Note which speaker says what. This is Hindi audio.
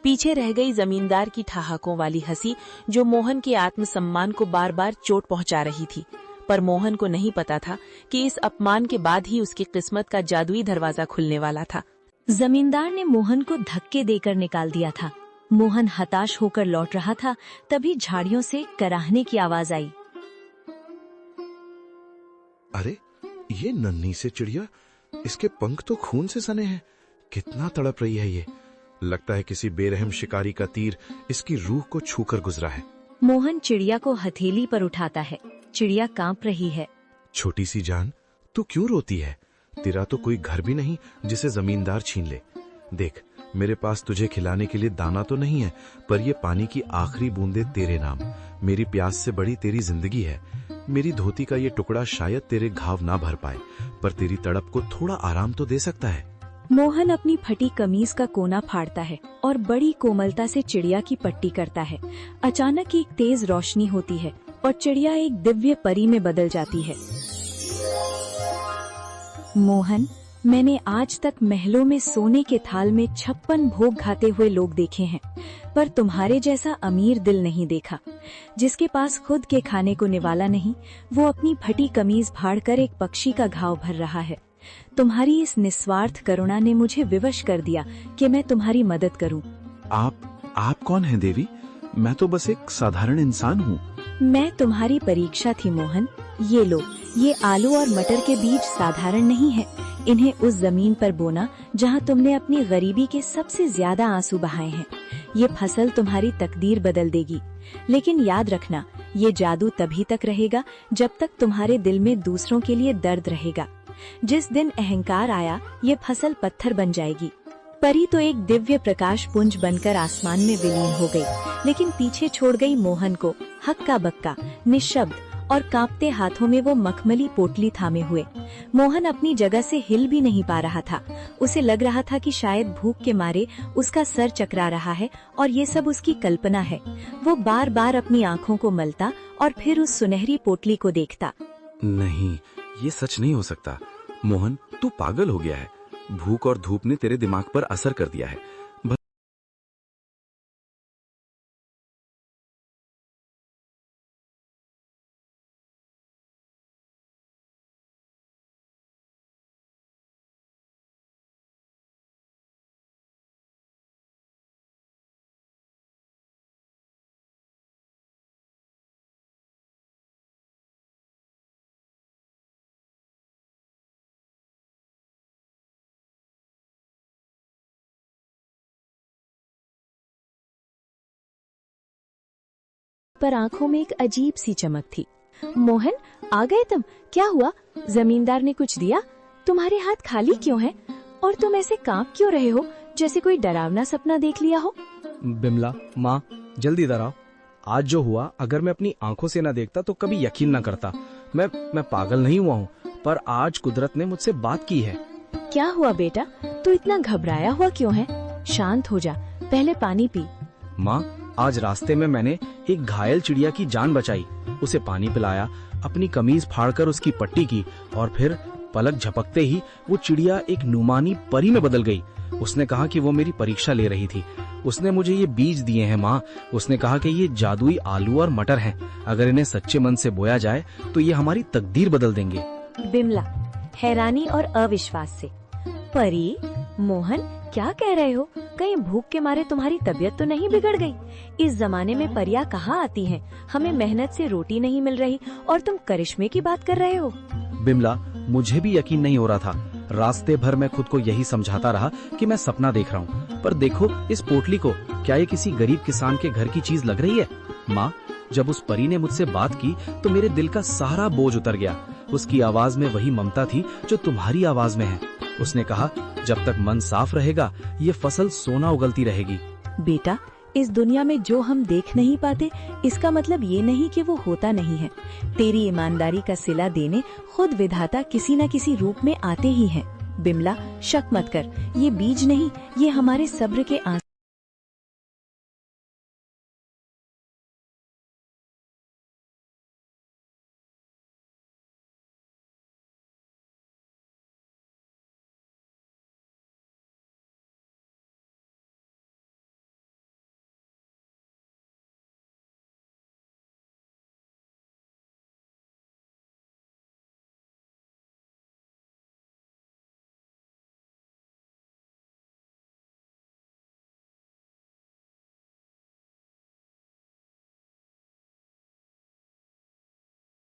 Speaker 1: पीछे रह गई जमींदार की ठहाकों वाली हंसी, जो मोहन के आत्मसम्मान को बार बार चोट पहुंचा रही थी। पर मोहन को नहीं पता था कि इस अपमान के बाद ही उसकी किस्मत का जादुई दरवाजा खुलने वाला था।
Speaker 2: जमींदार ने मोहन को धक्के देकर निकाल दिया था। मोहन हताश होकर लौट रहा था, तभी झाड़ियों से कराहने की आवाज आई।
Speaker 3: अरे, ये नन्ही से चिड़िया, इसके पंख तो खून से सने हैं। कितना तड़प रही है ये। लगता है किसी बेरहम शिकारी का तीर इसकी रूह को छूकर गुजरा है।
Speaker 2: मोहन चिड़िया को हथेली पर उठाता है। चिड़िया कांप रही है।
Speaker 3: छोटी सी जान, तू क्यों रोती है? तेरा तो कोई घर भी नहीं जिसे जमींदार छीन ले। देख, मेरे पास तुझे खिलाने के लिए दाना तो नहीं है, पर ये पानी की आखिरी बूंदे तेरे नाम। मेरी प्यास से बड़ी तेरी जिंदगी है। मेरी धोती का ये टुकड़ा शायद तेरे घाव ना भर पाए, पर तेरी तड़प को थोड़ा आराम तो दे सकता है।
Speaker 2: मोहन अपनी फटी कमीज का कोना फाड़ता है और बड़ी कोमलता से चिड़िया की पट्टी करता है। अचानक एक तेज रोशनी होती है और चिड़िया एक दिव्य परी में बदल जाती है। मोहन, मैंने आज तक महलों में सोने के थाल में 56 भोग खाते हुए लोग देखे हैं, पर तुम्हारे जैसा अमीर दिल नहीं देखा। जिसके पास खुद के खाने को निवाला नहीं, वो अपनी फटी कमीज फाड़कर एक पक्षी का घाव भर रहा है। तुम्हारी इस निस्वार्थ करुणा ने मुझे विवश कर दिया कि मैं तुम्हारी मदद करूं।
Speaker 3: आप कौन हैं देवी? मैं तो बस एक साधारण इंसान हूँ।
Speaker 2: मैं तुम्हारी परीक्षा थी मोहन। ये लो, ये आलू और मटर के बीज साधारण नहीं है। इन्हें उस जमीन पर बोना जहाँ तुमने अपनी गरीबी के सबसे ज्यादा आंसू बहाए हैं। ये फसल तुम्हारी तकदीर बदल देगी। लेकिन याद रखना, ये जादू तभी तक रहेगा जब तक तुम्हारे दिल में दूसरों के लिए दर्द रहेगा। जिस दिन अहंकार आया, ये फसल पत्थर बन जाएगी। परी तो एक दिव्य प्रकाश पुंज बनकर आसमान में विलीन हो गई, लेकिन पीछे छोड़ गई मोहन को हक्का बक्का, निशब्द और कांपते हाथों में वो मखमली पोटली थामे हुए। मोहन अपनी जगह से हिल भी नहीं पा रहा था। उसे लग रहा था कि शायद भूख के मारे उसका सर चकरा रहा है और ये सब उसकी कल्पना है। वो बार बार अपनी आंखों को मलता और फिर उस सुनहरी पोटली को देखता।
Speaker 4: नहीं, ये सच नहीं हो सकता। मोहन, तू पागल हो गया है। भूख और धूप ने तेरे दिमाग पर असर कर दिया है।
Speaker 2: पर आंखों में एक अजीब सी चमक थी। मोहन, आ गए तुम? क्या हुआ? जमींदार ने कुछ दिया? तुम्हारे हाथ खाली क्यों हैं? और तुम ऐसे कांप क्यों रहे हो, जैसे कोई डरावना सपना देख लिया हो?
Speaker 5: बिमला माँ, जल्दी इधर आओ। आज जो हुआ, अगर मैं अपनी आंखों से न देखता तो कभी यकीन न करता। मैं पागल नहीं हुआ हूँ, पर आज कुदरत ने मुझसे बात की है।
Speaker 2: क्या हुआ बेटा? तू इतना घबराया हुआ क्यों है? शांत हो जा, पहले पानी पी।
Speaker 5: माँ, आज रास्ते में मैंने एक घायल चिड़िया की जान बचाई। उसे पानी पिलाया, अपनी कमीज फाड़कर उसकी पट्टी की और फिर पलक झपकते ही वो चिड़िया एक नुमानी परी में बदल गई। उसने कहा कि वो मेरी परीक्षा ले रही थी। उसने मुझे ये बीज दिए हैं माँ। उसने कहा कि ये जादुई आलू और मटर हैं। अगर इन्हें सच्चे मन से बोया जाए तो ये हमारी तकदीर बदल देंगे।
Speaker 2: बिमला हैरानी और अविश्वास से, परी? मोहन, क्या कह रहे हो? कहीं भूख के मारे तुम्हारी तबीयत तो नहीं बिगड़ गई? इस जमाने में परियां कहाँ आती हैं? हमें मेहनत से रोटी नहीं मिल रही और तुम करिश्मे की बात कर रहे हो?
Speaker 5: बिमला, मुझे भी यकीन नहीं हो रहा था। रास्ते भर मैं खुद को यही समझाता रहा कि मैं सपना देख रहा हूँ। पर देखो इस पोटली को, क्या ये किसी गरीब किसान के घर की चीज लग रही है? माँ, जब उस परी ने मुझसे बात की तो मेरे दिल का सारा बोझ उतर गया। उसकी आवाज में वही ममता थी जो तुम्हारी आवाज में है। उसने कहा, जब तक मन साफ रहेगा ये फसल सोना उगलती रहेगी।
Speaker 2: बेटा, इस दुनिया में जो हम देख नहीं पाते, इसका मतलब ये नहीं कि वो होता नहीं है। तेरी ईमानदारी का सिला देने खुद विधाता किसी न किसी रूप में आते ही हैं। बिमला, शक मत कर, ये बीज नहीं, ये हमारे सब्र के आंसू